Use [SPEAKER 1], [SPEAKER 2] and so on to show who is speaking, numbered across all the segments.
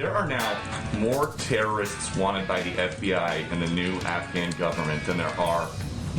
[SPEAKER 1] There are now more terrorists wanted by the FBI and the new Afghan government than there are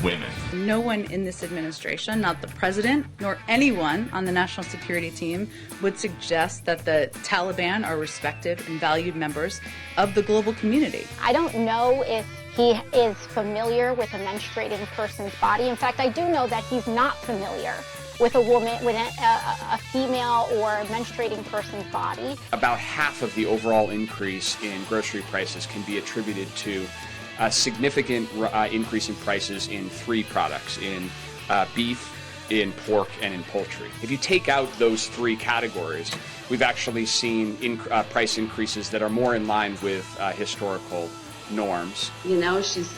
[SPEAKER 1] women.
[SPEAKER 2] No one in this administration, not the president, nor anyone on the national security team, would suggest that the Taliban are respected and valued members of the global community.
[SPEAKER 3] I don't know if he is familiar with a menstruating person's body. In fact, I do know that he's not familiar with a woman, with a female or a menstruating person's body.
[SPEAKER 4] About half of the overall increase in grocery prices can be attributed to a significant increase in prices in three products, in beef, in pork, and in poultry. If you take out those three categories, we've actually seen price increases that are more in line with historical norms.
[SPEAKER 5] You know, she's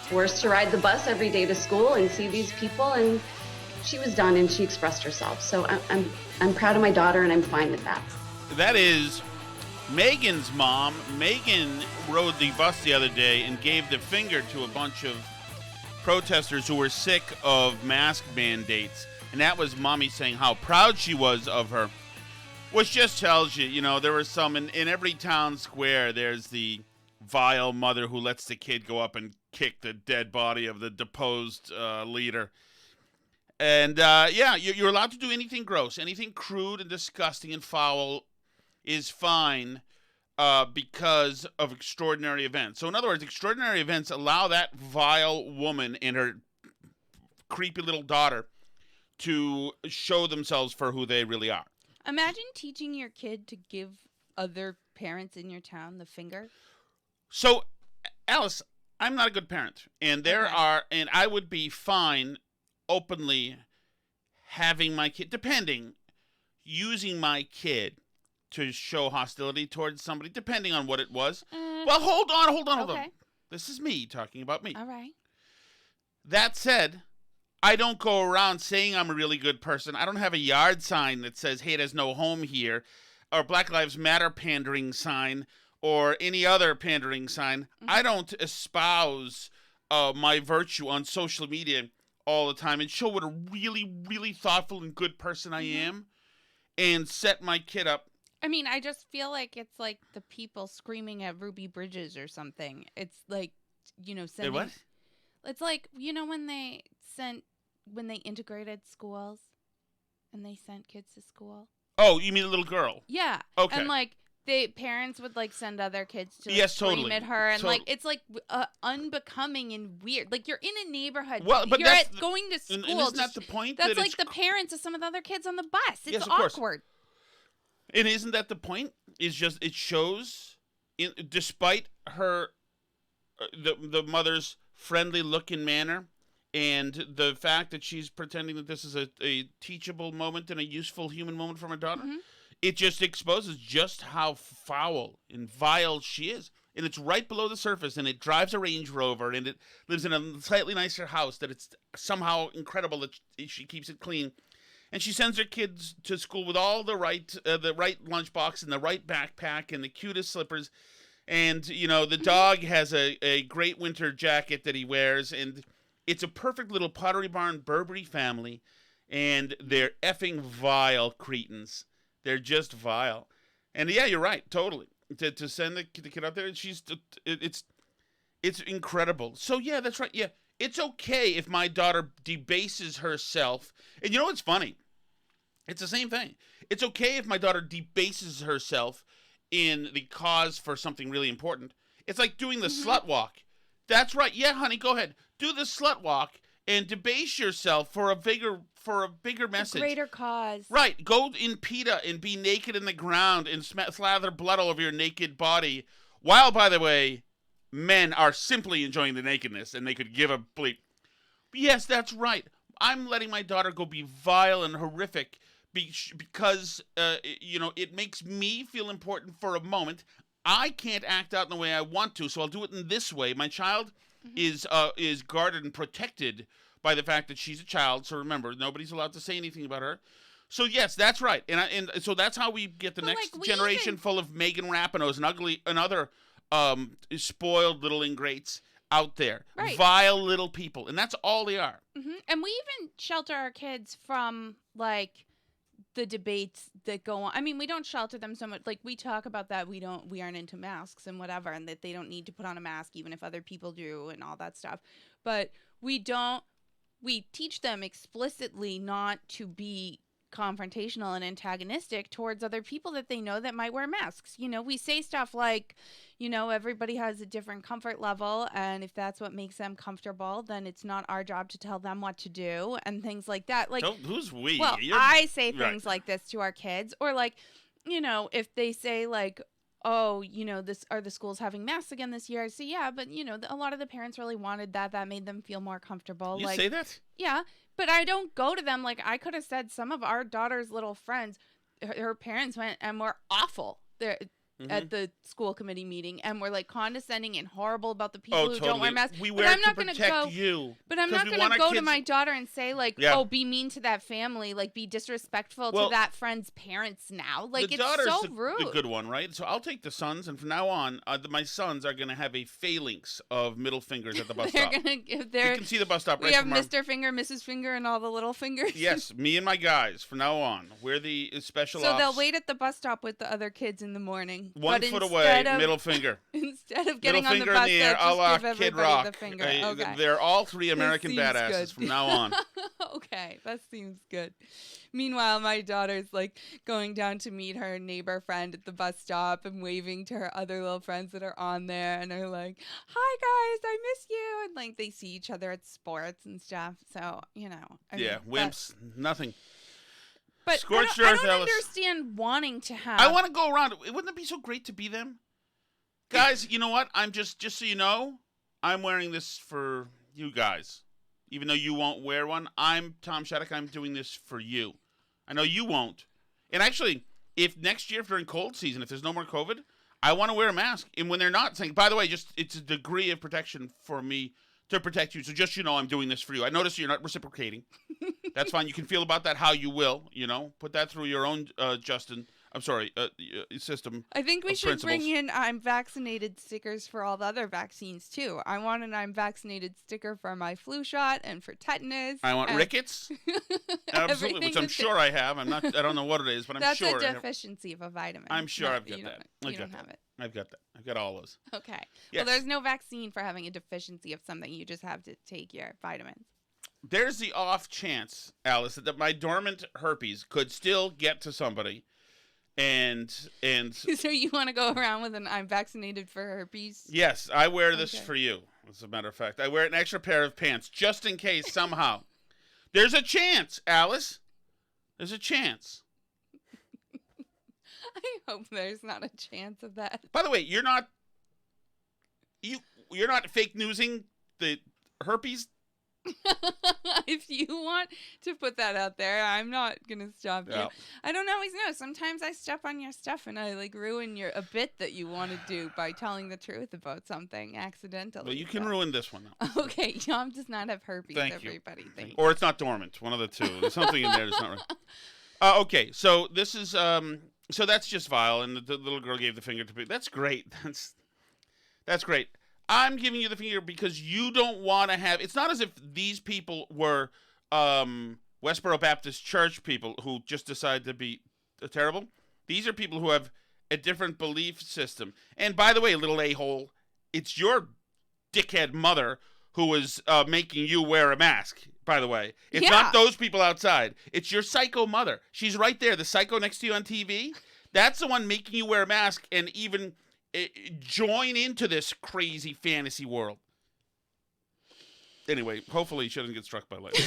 [SPEAKER 5] forced to ride the bus every day to school and see these people, and she was done and she expressed herself. So I'm proud of my daughter and I'm fine with that.
[SPEAKER 6] That is Megan's mom. Megan rode the bus the other day and gave the finger to a bunch of protesters who were sick of mask mandates. And that was mommy saying how proud she was of her. Which just tells you, you know, there were some in every town square, there's the vile mother who lets the kid go up and kick the dead body of the deposed leader. And, yeah, you're allowed to do anything gross. Anything crude and disgusting and foul is fine because of extraordinary events. So, in other words, extraordinary events allow that vile woman and her creepy little daughter to show themselves for who they really are.
[SPEAKER 7] Imagine teaching your kid to give other parents in your town the finger.
[SPEAKER 6] So, Alice, I'm not a good parent. And and I would be fine openly having my kid, using my kid to show hostility towards somebody, depending on what it was. Well, hold on. This is me talking about me.
[SPEAKER 7] All right.
[SPEAKER 6] That said, I don't go around saying I'm a really good person. I don't have a yard sign that says, hey, there's no home here, or Black Lives Matter pandering sign, or any other pandering sign. Mm-hmm. I don't espouse my virtue on social media all the time and show what a really, really thoughtful and good person I am and set my kid up.
[SPEAKER 7] I mean, I just feel like it's like the people screaming at Ruby Bridges or something. It's like, you know, sending...
[SPEAKER 6] What?
[SPEAKER 7] It's like, you know, when they integrated schools and they sent kids to school.
[SPEAKER 6] Oh, you mean a little girl?
[SPEAKER 7] Yeah.
[SPEAKER 6] Okay.
[SPEAKER 7] And like parents would like send other kids to scream at her, and like it's like unbecoming and weird. Like you're in a neighborhood.
[SPEAKER 6] Well, but
[SPEAKER 7] you're going to school.
[SPEAKER 6] And isn't that the point?
[SPEAKER 7] That's like the parents of some of the other kids on the bus. It's
[SPEAKER 6] yes, of
[SPEAKER 7] awkward.
[SPEAKER 6] Course. And isn't that the point? It's just it shows, despite her, the mother's friendly look and manner, and the fact that she's pretending that this is a teachable moment and a useful human moment for my daughter. Mm-hmm. It just exposes just how foul and vile she is. And it's right below the surface, and it drives a Range Rover, and it lives in a slightly nicer house that it's somehow incredible that she keeps it clean. And she sends her kids to school with all the right lunchbox and the right backpack and the cutest slippers. And, you know, the dog has a great winter jacket that he wears, and it's a perfect little Pottery Barn Burberry family, and they're effing vile cretins. They're just vile. And yeah, you're right, totally. To send the kid out there, it's incredible. So yeah, that's right. Yeah, it's okay if my daughter debases herself. And you know what's funny? It's the same thing. It's okay if my daughter debases herself in the cause for something really important. It's like doing the slut walk. That's right. Yeah, honey, go ahead. Do the slut walk and debase yourself for a bigger message.
[SPEAKER 7] A greater cause.
[SPEAKER 6] Right. Go in PETA and be naked in the ground and slather blood all over your naked body. While, by the way, men are simply enjoying the nakedness and they could give a bleep. But yes, that's right. I'm letting my daughter go be vile and horrific because, you know, it makes me feel important for a moment. I can't act out in the way I want to, so I'll do it in this way. My child is guarded and protected by the fact that she's a child. So remember, nobody's allowed to say anything about her. So yes, that's right, and so that's how we get the next generation full of Megan Rapinoes and other spoiled little ingrates out there, right. Vile little people, and that's all they are.
[SPEAKER 7] And we even shelter our kids from like the debates that go on. I mean, we don't shelter them so much. Like, we talk about that we aren't into masks and whatever, and that they don't need to put on a mask even if other people do and all that stuff. But we teach them explicitly not to be confrontational and antagonistic towards other people that they know that might wear masks. You know, we say stuff like, you know, everybody has a different comfort level, and if that's what makes them comfortable, then it's not our job to tell them what to do, and things like that. Like,
[SPEAKER 6] who's we?
[SPEAKER 7] Well, I say things like this to our kids, or like, you know, if they say like, oh, you know, are the schools having masks again this year? I say, yeah, but you know, a lot of the parents really wanted that. That made them feel more comfortable.
[SPEAKER 6] You say that?
[SPEAKER 7] Yeah. But I don't go to them like I could have said some of our daughter's little friends, her parents went and were awful there at the school committee meeting and were like condescending and horrible about the people who don't wear masks.
[SPEAKER 6] We wear it to protect you.
[SPEAKER 7] But I'm not going to go to my daughter and say like, oh, be mean to that family, like be disrespectful to that friend's parents now. Like, it's so rude.
[SPEAKER 6] The good one, right? So I'll take the sons, and from now on, my sons are going to have a phalanx of middle fingers at the bus stop.
[SPEAKER 7] You
[SPEAKER 6] can see the bus stop right
[SPEAKER 7] from Mr. Finger, Mrs. Finger, and all the little fingers.
[SPEAKER 6] Yes, me and my guys, from now on. We're the special ops.
[SPEAKER 7] So they'll wait at the bus stop with the other kids in the morning.
[SPEAKER 6] 1 foot away, middle finger.
[SPEAKER 7] Instead of getting on the bus, they'll just give everybody the finger. Okay.
[SPEAKER 6] They're all three American badasses
[SPEAKER 7] good.
[SPEAKER 6] from now on.
[SPEAKER 7] Okay, that seems good. Meanwhile, my daughter's like going down to meet her neighbor friend at the bus stop and waving to her other little friends that are on there, and are like, "Hi guys, I miss you," and like they see each other at sports and stuff. So you know, I mean,
[SPEAKER 6] wimps, nothing.
[SPEAKER 7] But I don't understand wanting to have.
[SPEAKER 6] I want to go around. Wouldn't it be so great to be them? Guys, you know what? I'm just so you know, I'm wearing this for you guys. Even though you won't wear one, I'm Tom Shattuck. I'm doing this for you. I know you won't. And actually, if next year, during cold season, if there's no more COVID, I want to wear a mask. And when they're not, saying, by the way, it's a degree of protection for me to protect you. So just, you know, I'm doing this for you. I notice you're not reciprocating. That's fine. You can feel about that how you will, you know. Put that through your own, system.
[SPEAKER 7] I think we should bring in I'm vaccinated stickers for all the other vaccines, too. I want an I'm vaccinated sticker for my flu shot and for tetanus.
[SPEAKER 6] I want rickets. Absolutely, which I'm sure I have. I don't know what it is, but I'm sure.
[SPEAKER 7] That's a deficiency of a vitamin.
[SPEAKER 6] I'm sure I've got that.
[SPEAKER 7] You don't have it.
[SPEAKER 6] I've got that. I've got all those.
[SPEAKER 7] Okay.
[SPEAKER 6] Yes.
[SPEAKER 7] Well, there's no vaccine for having a deficiency of something. You just have to take your vitamins.
[SPEAKER 6] There's the off chance, Alice, that my dormant herpes could still get to somebody. And
[SPEAKER 7] so you want to go around with an I'm vaccinated for herpes?
[SPEAKER 6] Yes, I wear this for you. As a matter of fact, I wear an extra pair of pants just in case somehow. There's a chance, Alice. There's a chance.
[SPEAKER 7] I hope there's not a chance of that.
[SPEAKER 6] By the way, you're not fake newsing the herpes.
[SPEAKER 7] If you want to put that out there, I'm not gonna stop you. I don't always know. Sometimes I step on your stuff and I like ruin a bit that you want to do by telling the truth about something accidentally.
[SPEAKER 6] Well, you can ruin this one now.
[SPEAKER 7] Okay, Tom does not have herpes.
[SPEAKER 6] Thank you.
[SPEAKER 7] Thank you.
[SPEAKER 6] Or it's not dormant. One of the two. There's something in there that's not right. Okay, so this is so that's just vile, and the little girl gave the finger to me. That's great. That's great. I'm giving you the finger because you don't want to have... It's not as if these people were Westboro Baptist Church people who just decided to be terrible. These are people who have a different belief system. And by the way, little a-hole, it's your dickhead mother who is making you wear a mask, by the way. It's not those people outside. It's your psycho mother. She's right there, the psycho next to you on TV. That's the one making you wear a mask and even... join into this crazy fantasy world. Anyway, hopefully she doesn't get struck by lightning.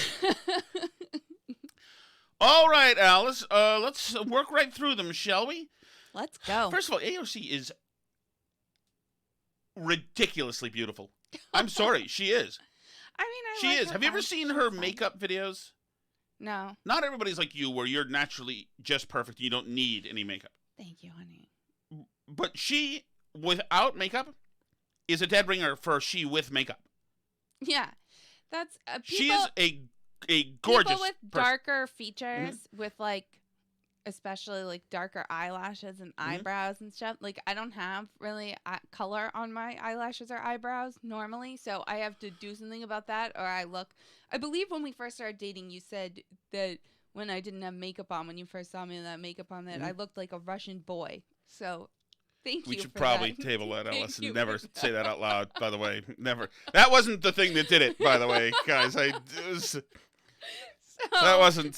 [SPEAKER 6] All right, Alice. Let's work right through them, shall we?
[SPEAKER 7] Let's go.
[SPEAKER 6] First of all, AOC is ridiculously beautiful. I'm sorry, she is.
[SPEAKER 7] I mean,
[SPEAKER 6] she is. Have you ever seen her makeup videos?
[SPEAKER 7] No.
[SPEAKER 6] Not everybody's like you, where you're naturally just perfect. You don't need any makeup.
[SPEAKER 7] Thank you, honey.
[SPEAKER 6] But she, without makeup, is a dead ringer for she with makeup.
[SPEAKER 7] Yeah, that's
[SPEAKER 6] she is a gorgeous
[SPEAKER 7] people with darker features, with like, especially like darker eyelashes and eyebrows and stuff. Like, I don't have really color on my eyelashes or eyebrows normally, so I have to do something about that, or I believe when we first started dating, you said that when I didn't have makeup on, when you first saw me with that makeup on, that I looked like a Russian boy. So thank you.
[SPEAKER 6] We should
[SPEAKER 7] for
[SPEAKER 6] probably
[SPEAKER 7] that.
[SPEAKER 6] table that,
[SPEAKER 7] Thank
[SPEAKER 6] Alice,
[SPEAKER 7] you
[SPEAKER 6] and never
[SPEAKER 7] for
[SPEAKER 6] say that out loud, by the way. Never. That wasn't the thing that did it, by the way, guys. That wasn't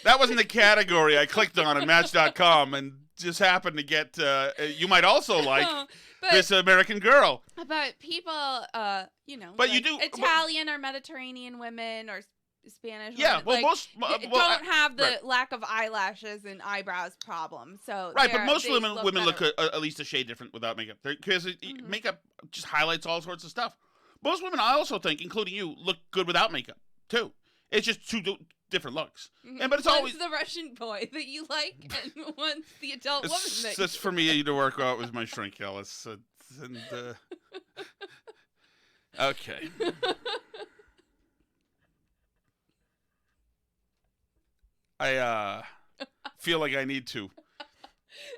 [SPEAKER 6] the category I clicked on at Match.com and just happened to get, you might also like this American Girl.
[SPEAKER 7] But people, you know,
[SPEAKER 6] But
[SPEAKER 7] like
[SPEAKER 6] you do-
[SPEAKER 7] Italian or Mediterranean women or Spanish
[SPEAKER 6] Yeah,
[SPEAKER 7] women,
[SPEAKER 6] well,
[SPEAKER 7] like,
[SPEAKER 6] most
[SPEAKER 7] don't have the
[SPEAKER 6] right.
[SPEAKER 7] lack of eyelashes and eyebrows problem. So
[SPEAKER 6] Right, but most
[SPEAKER 7] they
[SPEAKER 6] women look
[SPEAKER 7] better.
[SPEAKER 6] at least a shade different without makeup. Because makeup just highlights all sorts of stuff. Most women, I also think, including you, look good without makeup, too. It's just two different looks. But it's
[SPEAKER 7] one's
[SPEAKER 6] always...
[SPEAKER 7] the Russin boy that you like, and one's the adult woman that
[SPEAKER 6] That's for me to work out with my shrink, Alice. Okay. I feel like I need to.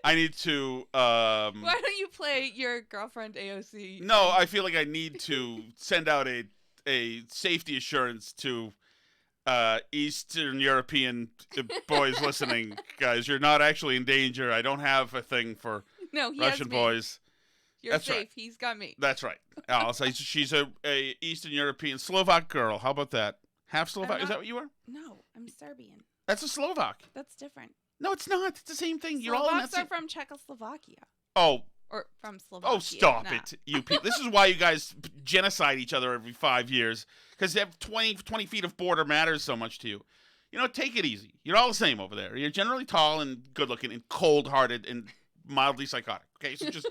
[SPEAKER 7] Why don't you play your girlfriend AOC?
[SPEAKER 6] No, I feel like I need to send out a safety assurance to Eastern European boys listening. Guys, you're not actually in danger. I don't have a thing for
[SPEAKER 7] No, he
[SPEAKER 6] Russian
[SPEAKER 7] has me.
[SPEAKER 6] boys.
[SPEAKER 7] You're
[SPEAKER 6] That's
[SPEAKER 7] safe.
[SPEAKER 6] right.
[SPEAKER 7] He's got me.
[SPEAKER 6] That's right. Alice, she's a Eastern European Slovak girl. How about that? Half Slovak? Is that what you are?
[SPEAKER 7] No, I'm Serbian.
[SPEAKER 6] That's a Slovak.
[SPEAKER 7] That's different.
[SPEAKER 6] No, it's not. It's the same thing. You're all in that
[SPEAKER 7] Slovaks
[SPEAKER 6] same...
[SPEAKER 7] are from Czechoslovakia.
[SPEAKER 6] Oh,
[SPEAKER 7] Or from Slovakia.
[SPEAKER 6] oh, stop
[SPEAKER 7] Nah.
[SPEAKER 6] it, you people. This is why you guys genocide each other every 5 years. Because they have 20 feet of border matters so much to you. You know, take it easy. You're all the same over there. You're generally tall and good-looking and cold-hearted and mildly psychotic. Okay, so just...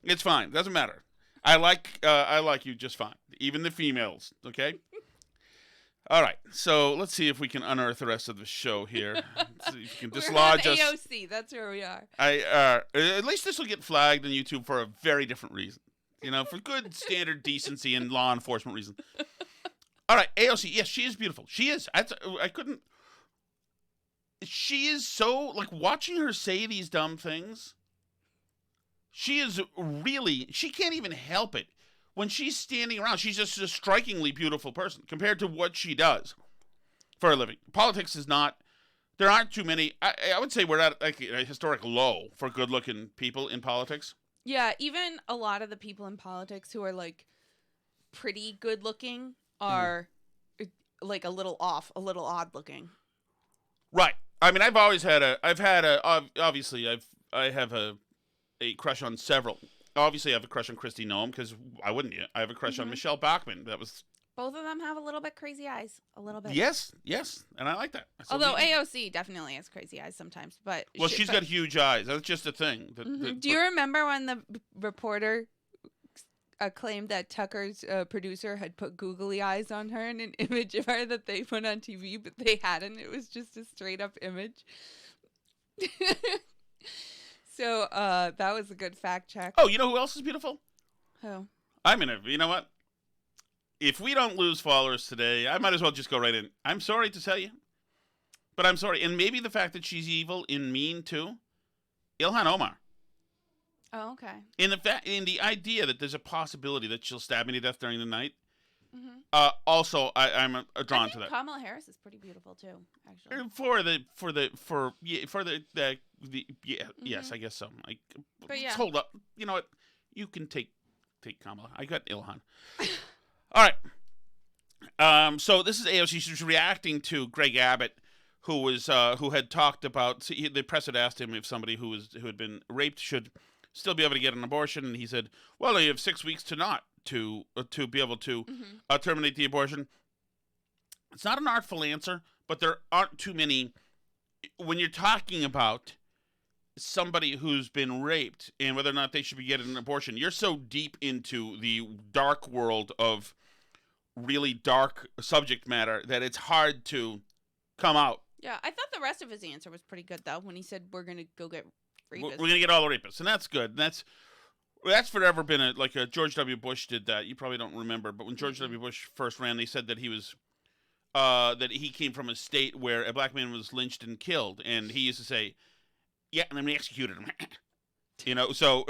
[SPEAKER 6] It's fine. Doesn't matter. I like you just fine. Even the females, okay? All right. So let's see if we can unearth the rest of the show here. Let's see if you can dislodge
[SPEAKER 7] We're on
[SPEAKER 6] us.
[SPEAKER 7] AOC. That's where we are.
[SPEAKER 6] At least this will get flagged on YouTube for a very different reason. You know, for good standard decency and law enforcement reason. All right, AOC. Yes, she is beautiful. She is. I couldn't. She is so, like, watching her say these dumb things. She is really, she can't even help it. When she's standing around, she's just a strikingly beautiful person compared to what she does for a living. Politics is not, there aren't too many, I would say we're at like a historic low for good-looking people in politics.
[SPEAKER 7] Yeah, even a lot of the people in politics who are like pretty good looking are like a little off, a little odd looking.
[SPEAKER 6] Right. I mean, obviously I have a crush on several. Obviously, I have a crush on Kristi Noem, because why wouldn't you? I have a crush on Michelle Bachmann. That was...
[SPEAKER 7] Both of them have a little bit crazy eyes. A little bit.
[SPEAKER 6] Yes, and I like that.
[SPEAKER 7] Although AOC definitely has crazy eyes sometimes. But
[SPEAKER 6] well, she's got huge eyes. That's just a thing.
[SPEAKER 7] Do you remember when the reporter claimed that Tucker's producer had put googly eyes on her in an image of her that they put on TV, but they hadn't? It was just a straight-up image. So that was a good fact check.
[SPEAKER 6] Oh, you know who else is beautiful?
[SPEAKER 7] Who?
[SPEAKER 6] I mean, you know what? If we don't lose followers today, I might as well just go right in. I'm sorry to tell you, but I'm sorry. And maybe the fact that she's evil and mean too. Ilhan Omar.
[SPEAKER 7] Oh, okay.
[SPEAKER 6] In the idea that there's a possibility that she'll stab me to death during the night. Also, I'm drawn to that.
[SPEAKER 7] Kamala Harris is pretty beautiful too, actually.
[SPEAKER 6] Yes, I guess so.
[SPEAKER 7] But yeah.
[SPEAKER 6] Let's hold up. You know what? You can take Kamala. I got Ilhan. All right. So this is AOC. She's reacting to Greg Abbott, who had talked about. The press had asked him if somebody who had been raped should still be able to get an abortion, and he said, "Well, you have 6 weeks to not to be able to terminate the abortion." It's not an artful answer, but there aren't too many. When you're talking about somebody who's been raped and whether or not they should be getting an abortion, you're so deep into the dark world of really dark subject matter that it's hard to come out.
[SPEAKER 7] Yeah, I thought the rest of his answer was pretty good though when he said we're gonna go get rapists.
[SPEAKER 6] We're gonna get all the rapists, and that's good. That's forever been a George W. Bush did that. You probably don't remember, but when George W. Bush first ran, they said that he was that he came from a state where a black man was lynched and killed, and he used to say, "Yeah, and then we executed him." You know, so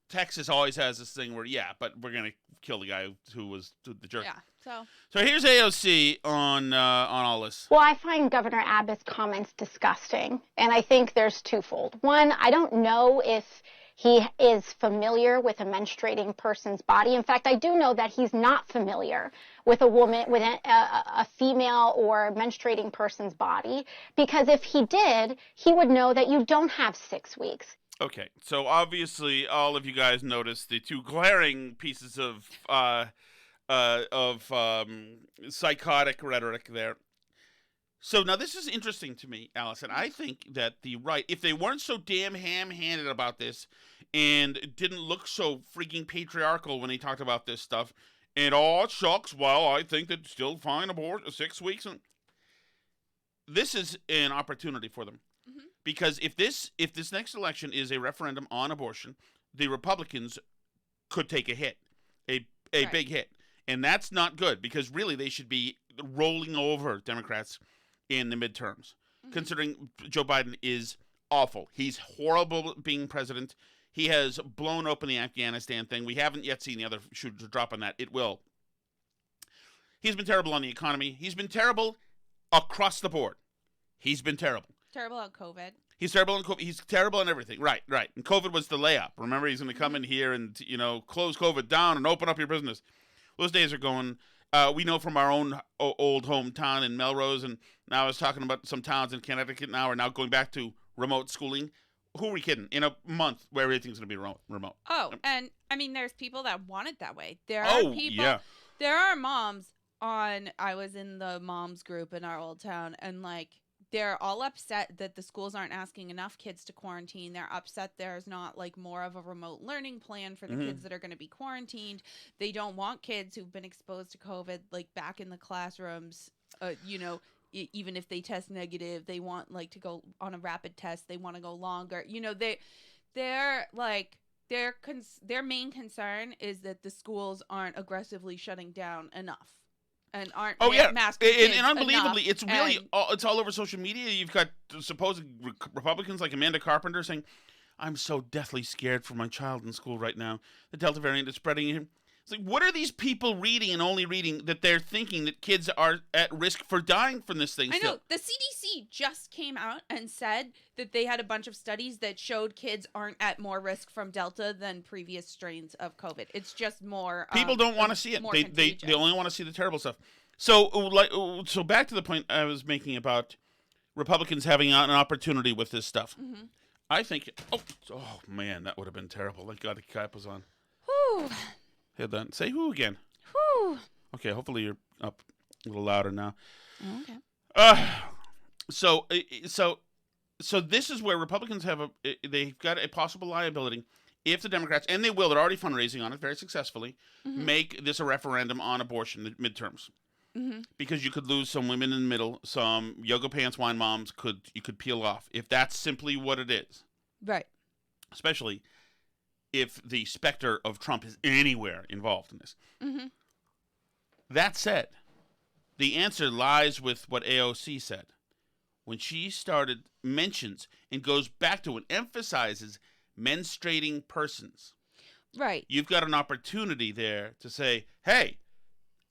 [SPEAKER 6] Texas always has this thing where, but we're going to kill the guy who was the jerk.
[SPEAKER 7] Yeah.
[SPEAKER 6] So here's AOC on all this.
[SPEAKER 3] Well, I find Governor Abbott's comments disgusting, and I think there's twofold. One, I don't know if he is familiar with a menstruating person's body. In fact, I do know that he's not familiar with a woman, with a female or menstruating person's body, because if he did, he would know that you don't have 6 weeks.
[SPEAKER 6] Okay, so obviously all of you guys noticed the two glaring pieces of psychotic rhetoric there. So now this is interesting to me, Allison. I think that the right, if they weren't so damn ham-handed about this and didn't look so freaking patriarchal when they talked about this stuff, and it shucks, well, I think that still fine abort 6 weeks. And this is an opportunity for them. Mm-hmm. Because if this next election is a referendum on abortion, the Republicans could take a hit, a right. big hit. And that's not good, because really they should be rolling over Democrats in the midterms, considering Joe Biden is awful. He's horrible being president. He has blown open the Afghanistan thing. We haven't yet seen the other shoe to drop on that. It will. He's been terrible on the economy. He's been terrible across the board. He's been terrible.
[SPEAKER 7] Terrible on COVID.
[SPEAKER 6] He's terrible on COVID. He's terrible on everything. Right. And COVID was the layup. Remember, he's going to come in here and, close COVID down and open up your business. Those days are going. We know from our own old hometown in Melrose, and now I was talking about some towns in Connecticut now are now going back to remote schooling. Who are we kidding? In a month where everything's going to be remote.
[SPEAKER 7] Oh, and I mean, there's people that want it that way. There are people. Yeah. There are moms I was in the moms group in our old town, and they're all upset that the schools aren't asking enough kids to quarantine. They're upset there's not more of a remote learning plan for the kids that are going to be quarantined. They don't want kids who've been exposed to COVID back in the classrooms. Even if they test negative, they want to go on a rapid test. They want to go longer. Their main concern is that the schools aren't aggressively shutting down enough. And aren't masking kids
[SPEAKER 6] and unbelievably,
[SPEAKER 7] enough.
[SPEAKER 6] It's really it's all over social media. You've got supposed Republicans like Amanda Carpenter saying, "I'm so deathly scared for my child in school right now. The Delta variant is spreading him." It's what are these people reading and only reading that they're thinking that kids are at risk for dying from this thing?
[SPEAKER 7] I know. The CDC just came out and said that they had a bunch of studies that showed kids aren't at more risk from Delta than previous strains of COVID. It's just more.
[SPEAKER 6] People don't want to see it. They only want to see the terrible stuff. So back to the point I was making about Republicans having an opportunity with this stuff. Mm-hmm. I think. Oh man, that would have been terrible. Thank God the cap was on.
[SPEAKER 7] Whew.
[SPEAKER 6] Hit that. Say who again?
[SPEAKER 7] Whew.
[SPEAKER 6] Okay, hopefully you're up a little louder now.
[SPEAKER 7] Okay.
[SPEAKER 6] So this is where Republicans they've got a possible liability if the Democrats, and they will, they're already fundraising on it very successfully, make this a referendum on abortion, the midterms. Mm-hmm. Because you could lose some women in the middle, some yoga pants wine moms you could peel off if that's simply what it is.
[SPEAKER 7] Right.
[SPEAKER 6] Especially if the specter of Trump is anywhere involved in this. Mm-hmm. That said, the answer lies with what AOC said. When she mentions and goes back to and emphasizes menstruating persons.
[SPEAKER 7] Right.
[SPEAKER 6] You've got an opportunity there to say, hey,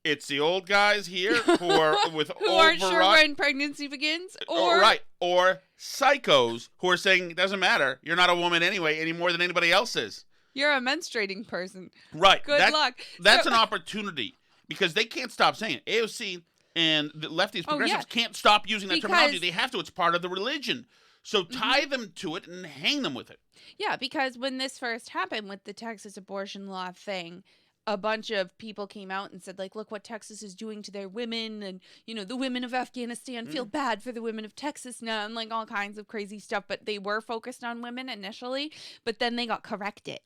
[SPEAKER 6] it's the old guys here who are with
[SPEAKER 7] who aren't sure when pregnancy begins, or
[SPEAKER 6] psychos who are saying it doesn't matter. You're not a woman anyway, any more than anybody else is.
[SPEAKER 7] You're a menstruating person.
[SPEAKER 6] Right.
[SPEAKER 7] Good luck.
[SPEAKER 6] That's an opportunity because they can't stop saying it. AOC and the lefties, progressives can't stop using that terminology. They have to. It's part of the religion. So tie them to it and hang them with it.
[SPEAKER 7] Yeah, because when this first happened with the Texas abortion law thing, a bunch of people came out and said, look what Texas is doing to their women. And, the women of Afghanistan feel bad for the women of Texas now and all kinds of crazy stuff. But they were focused on women initially. But then they got corrected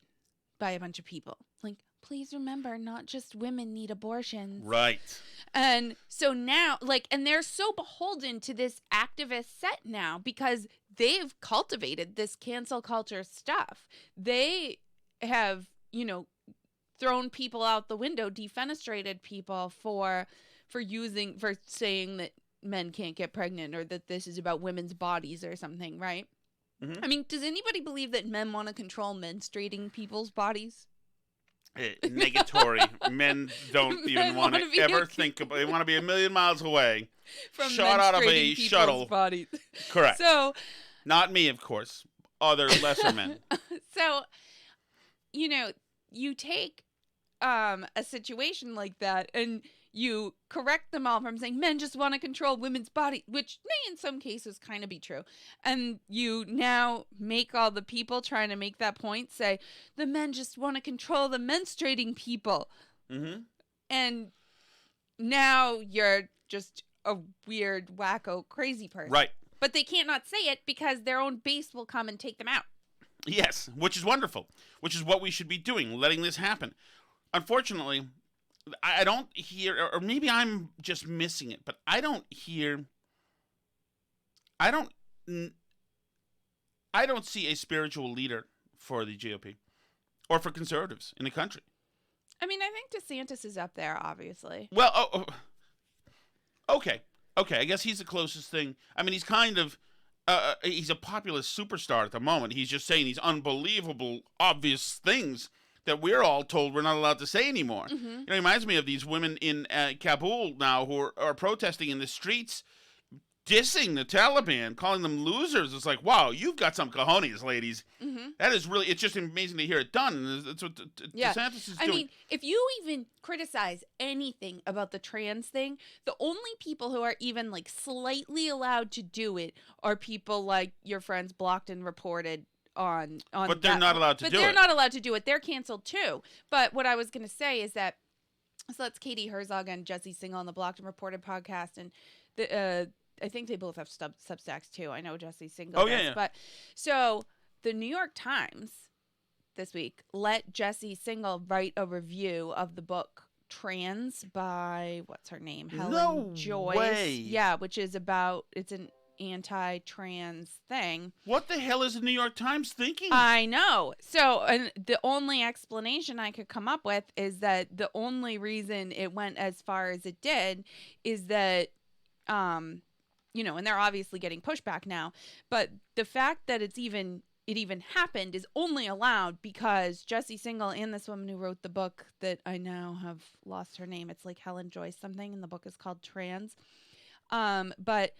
[SPEAKER 7] by a bunch of people. Please remember, not just women need abortions.
[SPEAKER 6] Right.
[SPEAKER 7] And so now, and they're so beholden to this activist set now because they've cultivated this cancel culture stuff. They have, thrown people out the window, defenestrated people for saying that men can't get pregnant or that this is about women's bodies or something, right? I mean, does anybody believe that men want to control menstruating people's bodies?
[SPEAKER 6] Negatory. Men don't even want to ever think about. They want to be a million miles away,
[SPEAKER 7] From
[SPEAKER 6] shot out of a
[SPEAKER 7] menstruating people's
[SPEAKER 6] shuttle.
[SPEAKER 7] bodies.
[SPEAKER 6] Correct.
[SPEAKER 7] So,
[SPEAKER 6] not me, of course. Other lesser men.
[SPEAKER 7] so, you take a situation like that and you correct them all from saying men just want to control women's body, which may in some cases kind of be true. And you now make all the people trying to make that point say the men just want to control the menstruating people.
[SPEAKER 6] Mm-hmm.
[SPEAKER 7] And now you're just a weird, wacko, crazy person.
[SPEAKER 6] Right.
[SPEAKER 7] But they can't not say it because their own base will come and take them out.
[SPEAKER 6] Yes, which is wonderful, which is what we should be doing, letting this happen. Unfortunately, I don't hear, or maybe I'm just missing it, but I don't see a spiritual leader for the GOP or for conservatives in the country.
[SPEAKER 7] I mean, I think DeSantis is up there, obviously.
[SPEAKER 6] Well, okay. I guess he's the closest thing. I mean, he's kind of, he's a populist superstar at the moment. He's just saying these unbelievable, obvious things that we're all told we're not allowed to say anymore.
[SPEAKER 7] Mm-hmm.
[SPEAKER 6] You know, it reminds me of these women in Kabul now who are protesting in the streets, dissing the Taliban, calling them losers. It's like, wow, you've got some cojones, ladies.
[SPEAKER 7] Mm-hmm.
[SPEAKER 6] That is really, it's just amazing to hear it done. And that's what DeSantis is doing.
[SPEAKER 7] I mean, if you even criticize anything about the trans thing, the only people who are even like slightly allowed to do it are people like your friends blocked and reported on
[SPEAKER 6] but they're not allowed to do it.
[SPEAKER 7] But they're not allowed to do it. They're canceled too. But what I was going to say is that, so that's Katie Herzog and Jesse Singal on the Blocked and Reported podcast, and I think they both have Substacks too. I know Jesse Singal does.
[SPEAKER 6] Yeah.
[SPEAKER 7] But so the New York Times this week let Jesse Singal write a review of the book Trans by, what's her name? Helen Joyce.
[SPEAKER 6] Way.
[SPEAKER 7] Yeah, which is about, it's an anti-trans thing.
[SPEAKER 6] What the hell is the New York Times thinking?
[SPEAKER 7] I know. So, and the only explanation I could come up with is that the only reason it went as far as it did is that, and they're obviously getting pushback now, but the fact that it even happened is only allowed because Jesse Singal and this woman who wrote the book that I now have lost her name. It's like Helen Joyce something, and the book is called Trans. But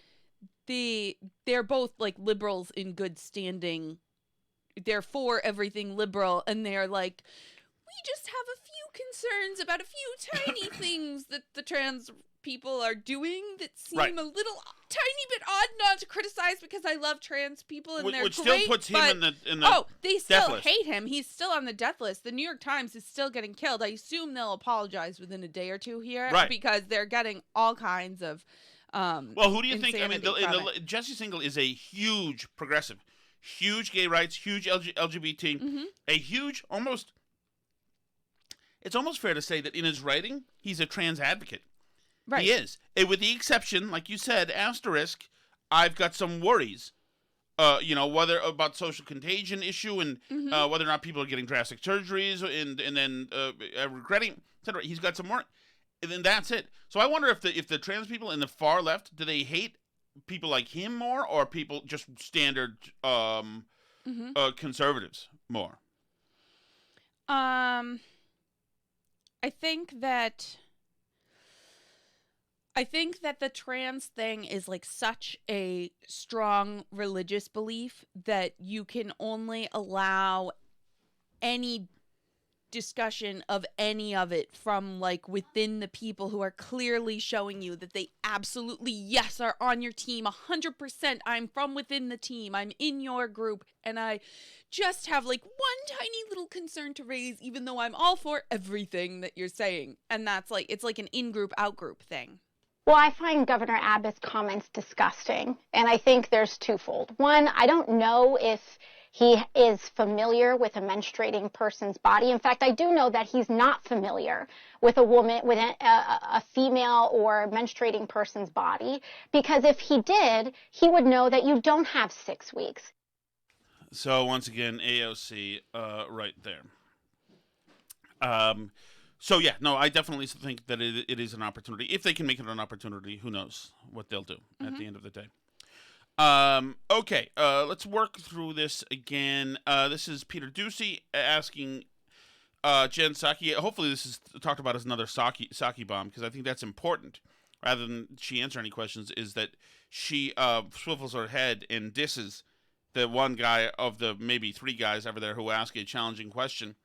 [SPEAKER 7] they're both like liberals in good standing. They're for everything liberal, and they're like, we just have a few concerns about a few tiny things that the trans people are doing that seem
[SPEAKER 6] Right.
[SPEAKER 7] a little tiny bit odd not to criticize because I love trans people and they're
[SPEAKER 6] which
[SPEAKER 7] great.
[SPEAKER 6] still puts him
[SPEAKER 7] but,
[SPEAKER 6] in the
[SPEAKER 7] they
[SPEAKER 6] death
[SPEAKER 7] still
[SPEAKER 6] list.
[SPEAKER 7] hate him. He's still on the death list. The New York Times is still getting killed. I assume they'll apologize within a day or two here,
[SPEAKER 6] Right.
[SPEAKER 7] because they're getting all kinds of
[SPEAKER 6] Well, who do you think? I mean,
[SPEAKER 7] insanity from it.
[SPEAKER 6] Jesse Singal is a huge progressive, huge gay rights, huge LGBT,
[SPEAKER 7] Mm-hmm.
[SPEAKER 6] a huge It's almost fair to say that in his writing, he's a trans advocate.
[SPEAKER 7] Right.
[SPEAKER 6] He is, and with the exception, like you said, asterisk. I've got some worries. Whether about social contagion issue and
[SPEAKER 7] Mm-hmm.
[SPEAKER 6] whether or not people are getting drastic surgeries and then regretting, etc. He's got some more. And then that's it. So I wonder if the trans people in the far left, do they hate people like him more, or people just standard conservatives more?
[SPEAKER 7] I think that the trans thing is like such a strong religious belief that you can only allow any discussion of any of it from like within the people who are clearly showing you that they absolutely, yes, are on your team 100%. I'm from within the team. I'm in your group, and I just have like one tiny little concern to raise, even though I'm all for everything that you're saying. And that's like, it's like an in-group, out-group thing.
[SPEAKER 3] Well, I find Governor Abbott's comments disgusting, and I think there's twofold. One, I don't know if he is familiar with a menstruating person's body. In fact, I do know that he's not familiar with a woman, with a female or menstruating person's body, because if he did, he would know that you don't have 6 weeks.
[SPEAKER 6] So once again, AOC right there. So yeah, no, I definitely think that it is an opportunity. If they can make it an opportunity, who knows what they'll do at the end of the day. Okay. Let's work through this again. This is Peter Ducey asking Jen Psaki. Hopefully, this is talked about as another Psaki bomb, because I think that's important. Rather than she answer any questions, is that she swivels her head and disses the one guy of the maybe three guys over there who ask a challenging question.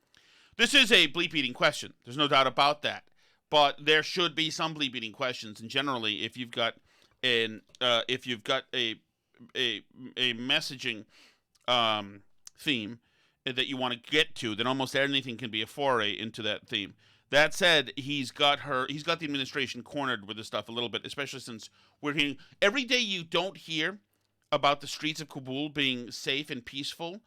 [SPEAKER 6] This is a bleep-eating question. There's no doubt about that. But there should be some bleep-eating questions. And generally, if you've got a messaging theme that you want to get to, then almost anything can be a foray into that theme. That said, he's got the administration cornered with this stuff a little bit, especially since we're hearing every day you don't hear about the streets of Kabul being safe and peaceful.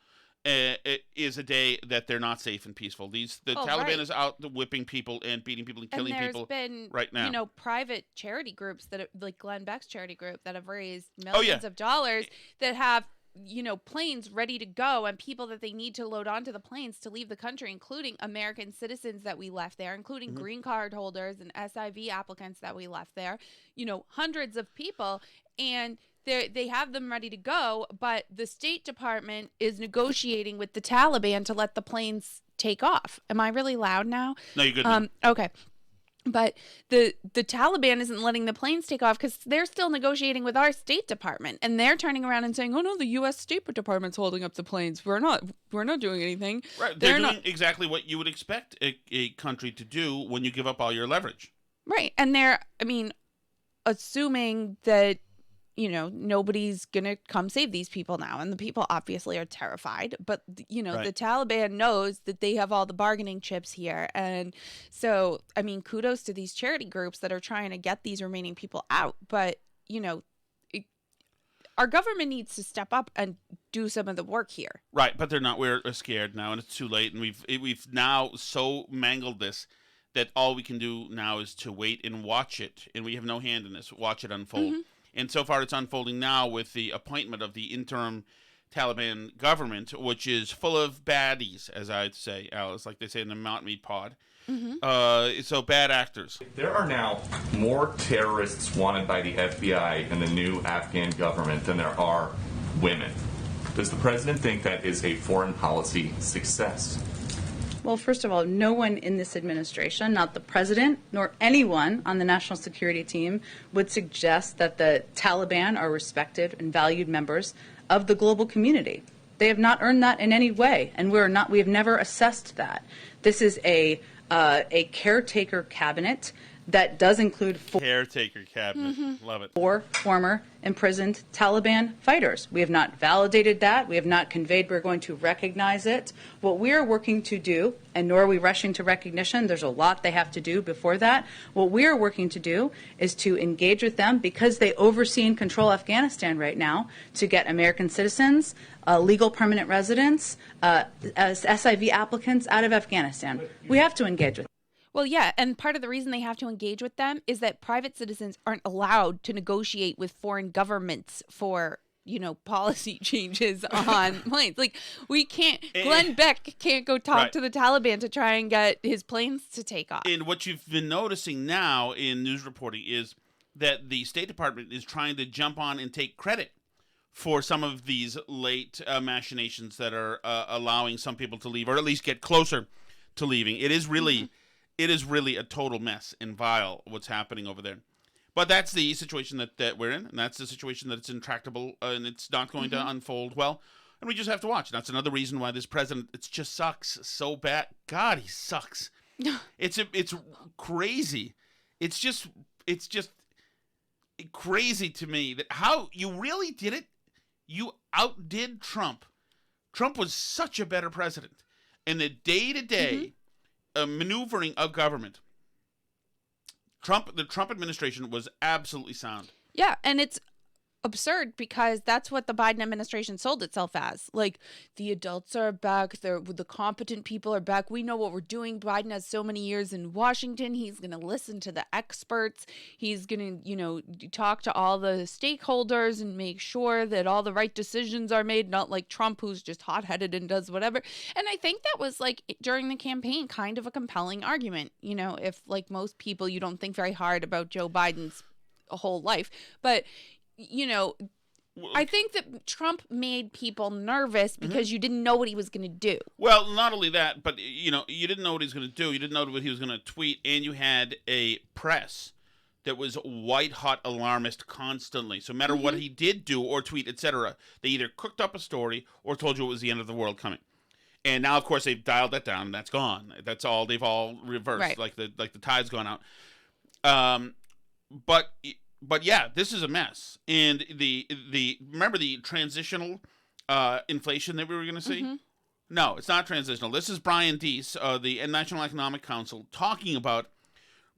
[SPEAKER 6] It is a day that they're not safe and peaceful. The Taliban is out whipping people and beating people and killing people right now.
[SPEAKER 7] You know, private charity groups that like Glenn Beck's charity group that have raised millions of dollars that have, you know, planes ready to go and people that they need to load onto the planes to leave the country, including American citizens that we left there, including green card holders and SIV applicants that we left there, you know, hundreds of people. And they have them ready to go, but the State Department is negotiating with the Taliban to let the planes take off. Am I really loud now?
[SPEAKER 6] No, you're good now.
[SPEAKER 7] Okay. But the Taliban isn't letting the planes take off because they're still negotiating with our State Department, and they're turning around and saying, "Oh no, the U.S. State Department's holding up the planes. We're not doing anything."
[SPEAKER 6] Right, they're doing exactly what you would expect a country to do when you give up all your leverage.
[SPEAKER 7] Right, and assuming that, you know, nobody's going to come save these people now. And the people obviously are terrified. But, you know, the Taliban knows that they have all the bargaining chips here. And so, I mean, kudos to these charity groups that are trying to get these remaining people out. But, you know, our government needs to step up and do some of the work here.
[SPEAKER 6] Right. But they're not. We're scared now, and it's too late. And we've now so mangled this that all we can do now is to wait and watch it. And we have no hand in this. Watch it unfold. And so far, it's unfolding now with the appointment of the interim Taliban government, which is full of baddies, as I'd say, Alice, like they say in the Mount Meat Pod. So bad actors.
[SPEAKER 1] There are now more terrorists wanted by the FBI and the new Afghan government than there are women. Does the president think that is a foreign policy success?
[SPEAKER 2] Well, first of all, no one in this administration, not the president nor anyone on the national security team, would suggest that the Taliban are respected and valued members of the global community. They have not earned that in any way, and we have never assessed that. This is a caretaker cabinet that does include
[SPEAKER 6] Caretaker cabinet. Love it.
[SPEAKER 2] 4 former imprisoned Taliban fighters. We have not validated that. We have not conveyed we're going to recognize it. What we are working to do, and nor are we rushing to recognition, there's a lot they have to do before that. What we are working to do is to engage with them because they oversee and control Afghanistan right now to get American citizens, legal permanent residents, as SIV applicants out of Afghanistan. We have to engage with them.
[SPEAKER 7] Well, yeah, and part of the reason they have to engage with them is that private citizens aren't allowed to negotiate with foreign governments for, you know, policy changes on planes. Like, we can't, Glenn Beck can't go talk to the Taliban to try and get his planes to take off.
[SPEAKER 6] And what you've been noticing now in news reporting is that the State Department is trying to jump on and take credit for some of these late machinations that are allowing some people to leave, or at least get closer to leaving. It is really... It is really a total mess and vile what's happening over there. But that's the situation that we're in, and that's the situation that it's intractable, and it's not going to unfold well. And we just have to watch. And that's another reason why this president, it just sucks so bad. God, he sucks. It's crazy. It's just crazy to me that how you really did it. You outdid Trump. Trump was such a better president. And the day-to-day maneuvering of government, the Trump administration was absolutely sound.
[SPEAKER 7] Yeah, and it's absurd because that's what the Biden administration sold itself as. Like, the adults are back, the competent people are back. We know what we're doing. Biden has so many years in Washington. He's going to listen to the experts. He's going to, you know, talk to all the stakeholders and make sure that all the right decisions are made, not like Trump, who's just hot-headed and does whatever. And I think that was, like, during the campaign, kind of a compelling argument. You know, if, like most people, you don't think very hard about Joe Biden's whole life. But, you know, I think that Trump made people nervous because you didn't know what he was going to do.
[SPEAKER 6] Well, not only that, but you didn't know what he was going to do. You didn't know what he was going to tweet, and you had a press that was white hot alarmist constantly. So no matter what he did do or tweet, etc., they either cooked up a story or told you it was the end of the world coming. And now, of course, they've dialed that down. And that's gone. That's all. They've all reversed.
[SPEAKER 7] Right.
[SPEAKER 6] Like the tide's gone out. But yeah, this is a mess. And remember the transitional inflation that we were going to see? No, it's not transitional. This is Brian Deese, the National Economic Council, talking about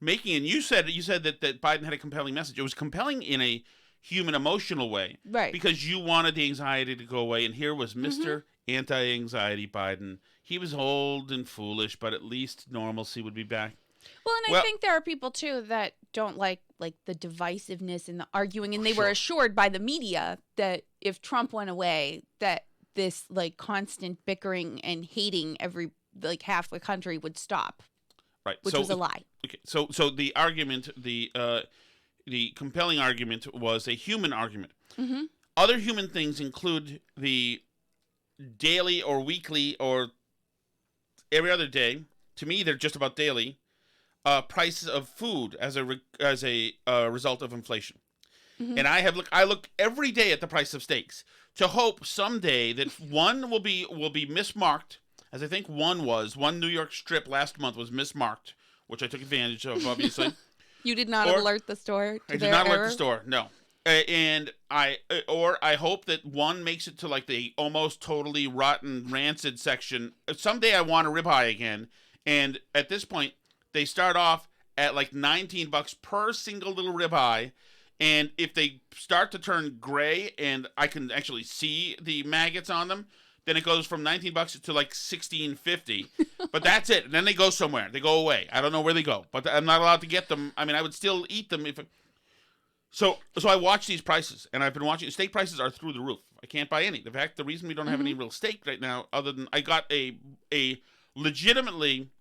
[SPEAKER 6] making. And you said that Biden had a compelling message. It was compelling in a human, emotional way,
[SPEAKER 7] Right?
[SPEAKER 6] Because you wanted the anxiety to go away. And here was Mr. Anti-Anxiety Biden. He was old and foolish, but at least normalcy would be back.
[SPEAKER 7] Well, and I think there are people too that don't like the divisiveness and the arguing, and they were assured by the media that if Trump went away, that this like constant bickering and hating every half the country would stop.
[SPEAKER 6] Right,
[SPEAKER 7] which was a lie.
[SPEAKER 6] Okay, so the argument, the compelling argument was a human argument. Other human things include the daily or weekly or every other day. To me, they're just about daily. Prices of food as a result of inflation, and I look every day at the price of steaks to hope someday that one will be mismarked, as I think one New York strip last month was mismarked, which I took advantage of, obviously.
[SPEAKER 7] You did not alert the store.
[SPEAKER 6] I did not alert the store. No, and I hope that one makes it to like the almost totally rotten, rancid section. Someday I want a ribeye again, and at this point. They start off at like $19 per single little ribeye, and if they start to turn gray and I can actually see the maggots on them, then it goes from $19 to like $16.50. But that's it. And then they go somewhere. They go away. I don't know where they go, but I'm not allowed to get them. I mean, I would still eat them if. So I watch these prices, and I've been watching. Steak prices are through the roof. I can't buy any. The reason we don't have any real steak right now, other than I got a legitimately.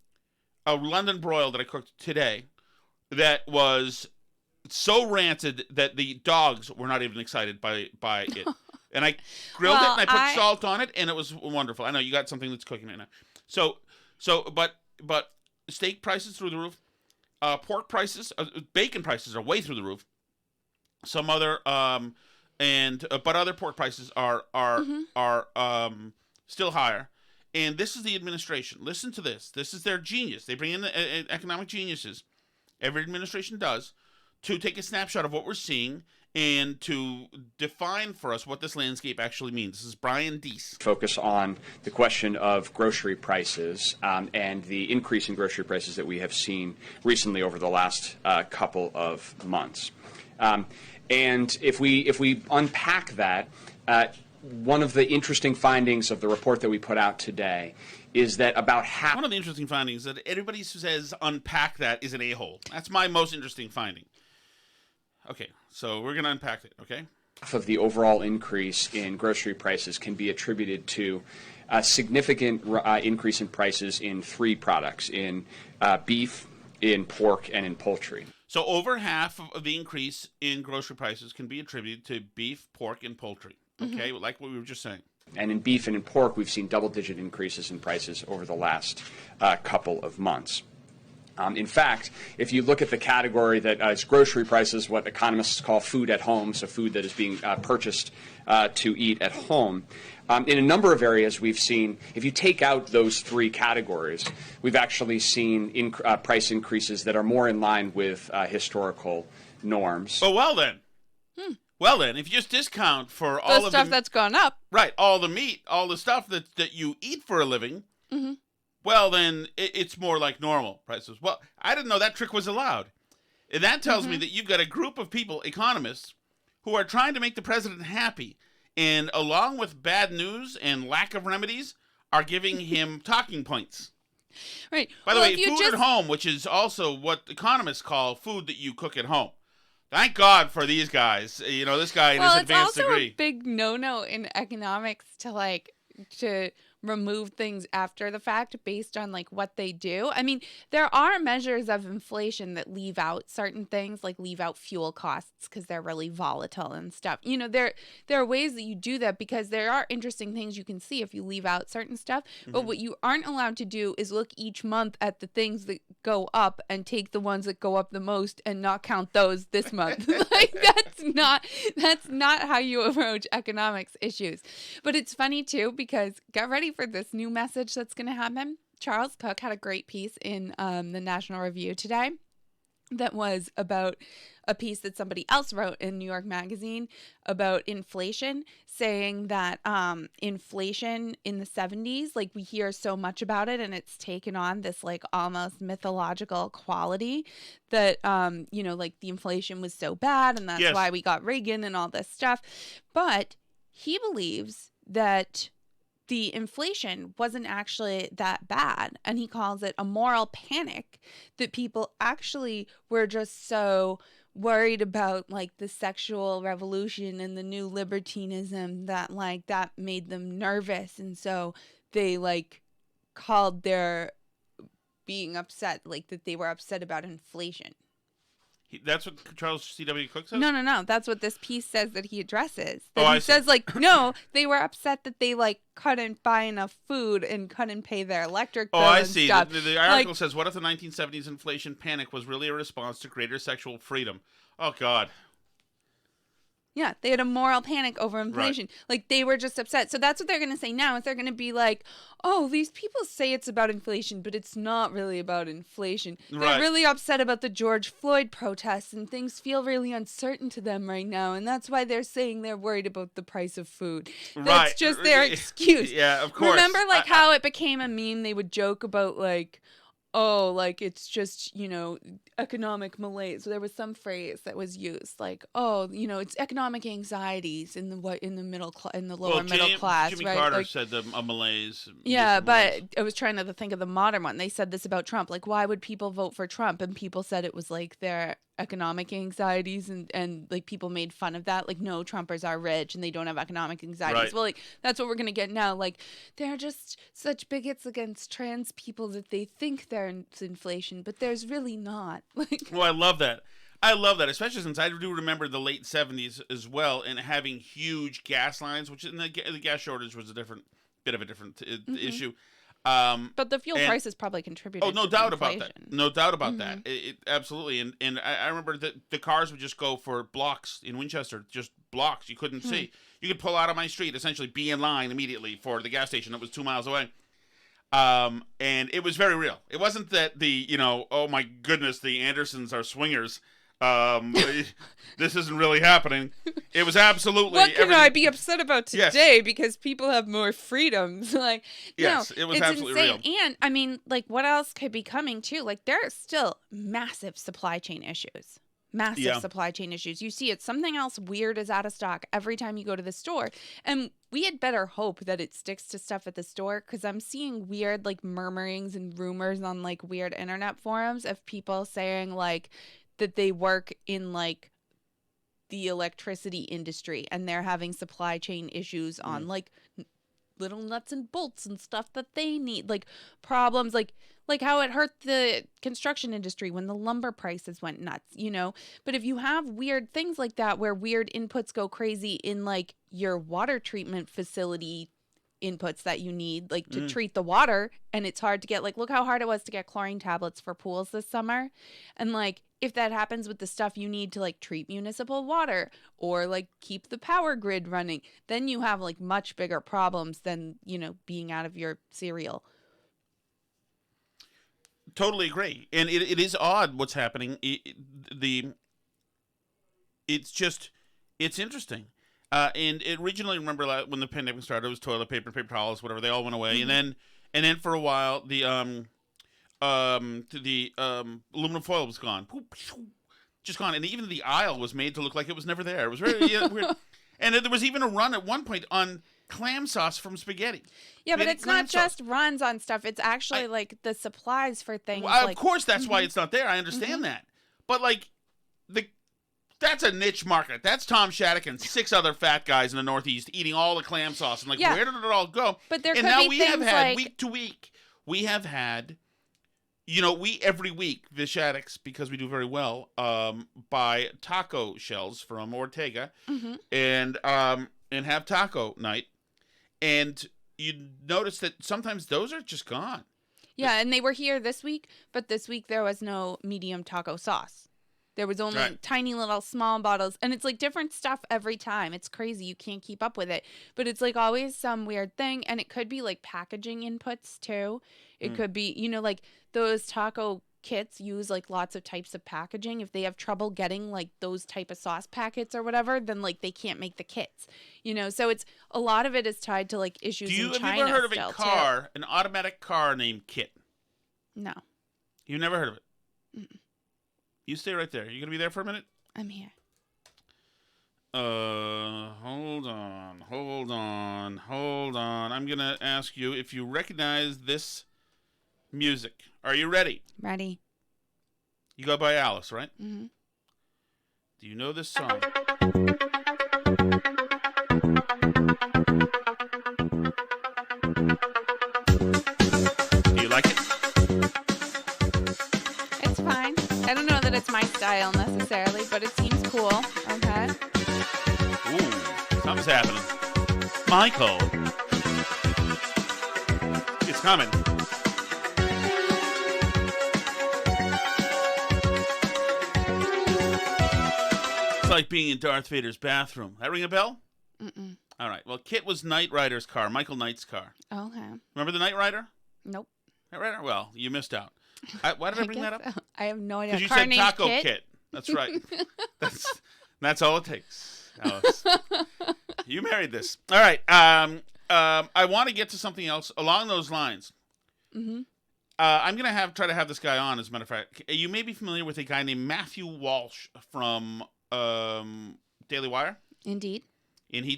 [SPEAKER 6] A London broil that I cooked today that was so rancid that the dogs were not even excited by it. And I grilled it and I put salt on it and it was wonderful. I know you got something that's cooking right now. But steak prices through the roof. Pork prices, bacon prices are way through the roof. Some other but other pork prices are still higher. And this is the administration. Listen to this. This is their genius. They bring in the economic geniuses. Every administration does to take a snapshot of what we're seeing and to define for us what this landscape actually means. This is Brian Deese.
[SPEAKER 4] Focus on the question of grocery prices and the increase in grocery prices that we have seen recently over the last couple of months. And if we unpack that, one of the interesting findings of the report that we put out today is that about half...
[SPEAKER 6] One of the interesting findings that everybody who says unpack that is an a-hole. That's my most interesting finding. Okay, so we're going to unpack it, okay?
[SPEAKER 4] Half of the overall increase in grocery prices can be attributed to a significant increase in prices in three products, in beef, in pork, and in poultry.
[SPEAKER 6] So over half of the increase in grocery prices can be attributed to beef, pork, and poultry. Okay, like what we were just saying.
[SPEAKER 4] And in beef and in pork, we've seen double-digit increases in prices over the last couple of months. In fact, if you look at the category that is grocery prices, what economists call food at home, so food that is being purchased to eat at home, in a number of areas we've seen, if you take out those three categories, we've actually seen price increases that are more in line with historical norms.
[SPEAKER 6] Oh, well then. Well then, if you just discount for all
[SPEAKER 7] the
[SPEAKER 6] of
[SPEAKER 7] stuff that's gone up,
[SPEAKER 6] right, all the meat, all the stuff that you eat for a living, well then it's more like normal prices. Well, I didn't know that trick was allowed. And that tells me that you've got a group of people, economists, who are trying to make the president happy, and along with bad news and lack of remedies, are giving him talking points.
[SPEAKER 7] Right.
[SPEAKER 6] By the way, food at home, which is also what economists call food that you cook at home. Thank God for these guys. You know, this guy in his advanced degree.
[SPEAKER 7] Well, it's also a big no-no in economics to remove things after the fact based on like what they do. I mean, there are measures of inflation that leave out certain things, like leave out fuel costs because they're really volatile and stuff. You know, there are ways that you do that because there are interesting things you can see if you leave out certain stuff. But what you aren't allowed to do is look each month at the things that go up and take the ones that go up the most and not count those this month. Like that's not how you approach economics issues. But it's funny too because get ready for this new message that's going to happen. Charles Cook had a great piece in the National Review today that was about a piece that somebody else wrote in New York Magazine about inflation, saying that inflation in the 70s, like we hear so much about it and it's taken on this like almost mythological quality that, you know, like the inflation was so bad and that's why we got Reagan and all this stuff. But he believes that the inflation wasn't actually that bad. And he calls it a moral panic that people actually were just so worried about like the sexual revolution and the new libertinism that like that made them nervous. And so they like called their being upset, like that they were upset about inflation.
[SPEAKER 6] That's what Charles C.W. Cook says?
[SPEAKER 7] No. That's what this piece says that he addresses.
[SPEAKER 6] He
[SPEAKER 7] says, like, no, they were upset that they, like, couldn't buy enough food and couldn't pay their electric bill and stuff.
[SPEAKER 6] The article says, what if the 1970s inflation panic was really a response to greater sexual freedom? Oh, God.
[SPEAKER 7] Yeah, they had a moral panic over inflation. Right. Like, they were just upset. So that's what they're going to say now is they're going to be like, oh, these people say it's about inflation, but it's not really about inflation. They're really upset about the George Floyd protests, and things feel really uncertain to them right now. And that's why they're saying they're worried about the price of food. That's just their excuse.
[SPEAKER 6] Yeah, of course.
[SPEAKER 7] Remember, like, how it became a meme? They would joke about, like, oh, like it's just, you know, economic malaise. So there was some phrase that was used, like, oh, you know, it's economic anxieties in the lower middle class.
[SPEAKER 6] Jimmy
[SPEAKER 7] right?
[SPEAKER 6] Carter
[SPEAKER 7] like,
[SPEAKER 6] said a malaise.
[SPEAKER 7] Yeah, but I was trying to think of the modern one. They said this about Trump, like, why would people vote for Trump? And people said it was like their economic anxieties, and like people made fun of that, like, no, Trumpers are rich and they don't have economic anxieties.
[SPEAKER 6] Right.
[SPEAKER 7] Well, like that's what we're gonna get now. Like they're just such bigots against trans people that they think there's inflation, but there's really not. Like,
[SPEAKER 6] well, I love that. I love that, especially since I do remember the late 70s as well, and having huge gas lines, which in the gas shortage was a different issue.
[SPEAKER 7] But the fuel prices probably contributed.
[SPEAKER 6] Oh, no
[SPEAKER 7] to
[SPEAKER 6] doubt
[SPEAKER 7] the
[SPEAKER 6] about
[SPEAKER 7] inflation.
[SPEAKER 6] that. No doubt about that. It absolutely. And I remember that the cars would just go for blocks in Winchester, just blocks. You couldn't see. You could pull out of my street, essentially be in line immediately for the gas station that was 2 miles away. And it was very real. It wasn't that oh my goodness, the Andersons are swingers. This isn't really happening. It was absolutely.
[SPEAKER 7] What can I be upset about today? Because people have more freedoms. Like,
[SPEAKER 6] yes,
[SPEAKER 7] no,
[SPEAKER 6] it was
[SPEAKER 7] it's
[SPEAKER 6] absolutely
[SPEAKER 7] insane.
[SPEAKER 6] real.
[SPEAKER 7] And I mean, like, what else could be coming too? Like, there are still massive supply chain issues. Supply chain issues. You see it. Something else weird is out of stock every time you go to the store. And we had better hope that it sticks to stuff at the store, because I'm seeing weird, like, murmurings and rumors on, like, weird internet forums of people saying, like, that they work in, like, the electricity industry and they're having supply chain issues on, like, little nuts and bolts and stuff that they need, like, problems, like how it hurt the construction industry when the lumber prices went nuts, you know? But if you have weird things like that where weird inputs go crazy in, like, your water treatment facility inputs that you need, like, to treat the water, and it's hard to get, like, look how hard it was to get chlorine tablets for pools this summer. And, like, if that happens with the stuff you need to, like, treat municipal water or, like, keep the power grid running, then you have, like, much bigger problems than, you know, being out of your cereal.
[SPEAKER 6] Totally agree. And it is odd what's happening. It's interesting. And originally, remember when the pandemic started, it was toilet paper, paper towels, whatever. They all went away, and then for a while, the aluminum foil was gone, just gone, and even the aisle was made to look like it was never there. It was very weird. And there was even a run at one point on clam sauce from spaghetti.
[SPEAKER 7] Yeah, but it's not just runs on stuff. It's actually like the supplies for things.
[SPEAKER 6] Well, of course, that's why it's not there. I understand that, but like That's a niche market. That's Tom Shattuck and 6 other fat guys in the Northeast eating all the clam sauce. And
[SPEAKER 7] Yeah.
[SPEAKER 6] where did it all go?
[SPEAKER 7] But there
[SPEAKER 6] and
[SPEAKER 7] could
[SPEAKER 6] now
[SPEAKER 7] be
[SPEAKER 6] we have
[SPEAKER 7] things
[SPEAKER 6] had
[SPEAKER 7] like-
[SPEAKER 6] week to week. We have had, we every week the Shaddocks, because we do very well, buy taco shells from Ortega, and have taco night, and you notice that sometimes those are just gone.
[SPEAKER 7] Yeah, and they were here this week, but this week there was no medium taco sauce. There was only
[SPEAKER 6] Right.
[SPEAKER 7] tiny little small bottles, and it's like different stuff every time. It's crazy. You can't keep up with it. But it's like always some weird thing, and it could be like packaging inputs too. It could be, like those taco kits use like lots of types of packaging. If they have trouble getting like those type of sauce packets or whatever, then like they can't make the kits. So it's a lot of it is tied to like issues in
[SPEAKER 6] Have
[SPEAKER 7] China
[SPEAKER 6] you ever heard of
[SPEAKER 7] still,
[SPEAKER 6] a car, an automatic car named Kit?
[SPEAKER 7] too. No,
[SPEAKER 6] You've never heard of it? You stay right there. You gonna be there for a minute?
[SPEAKER 7] I'm here.
[SPEAKER 6] Hold on. I'm gonna ask you if you recognize this music. Are you ready?
[SPEAKER 7] Ready?
[SPEAKER 6] You go by Alice, right?
[SPEAKER 7] Mhm.
[SPEAKER 6] Do you know this song? Do you like it?
[SPEAKER 7] It's fine. I don't know that it's my style necessarily, but it seems cool. Okay.
[SPEAKER 6] Ooh, something's happening. Michael. It's coming. It's like being in Darth Vader's bathroom. That ring a bell?
[SPEAKER 7] Mm-mm.
[SPEAKER 6] All right. Well, Kit was Knight Rider's car, Michael Knight's car.
[SPEAKER 7] Okay.
[SPEAKER 6] Remember the Knight Rider?
[SPEAKER 7] Nope.
[SPEAKER 6] Knight Rider? Well, you missed out. Why did I bring that up?
[SPEAKER 7] guess so. I have no idea.
[SPEAKER 6] Because you
[SPEAKER 7] Car
[SPEAKER 6] said
[SPEAKER 7] named
[SPEAKER 6] Taco
[SPEAKER 7] Kit?
[SPEAKER 6] Kit. That's right. That's all it takes, Alice. You married this. All right. I want to get to something else along those lines.
[SPEAKER 7] Mm-hmm.
[SPEAKER 6] I'm going to try to have this guy on, as a matter of fact. You may be familiar with a guy named Matthew Walsh from Daily Wire.
[SPEAKER 7] Indeed.
[SPEAKER 6] And he's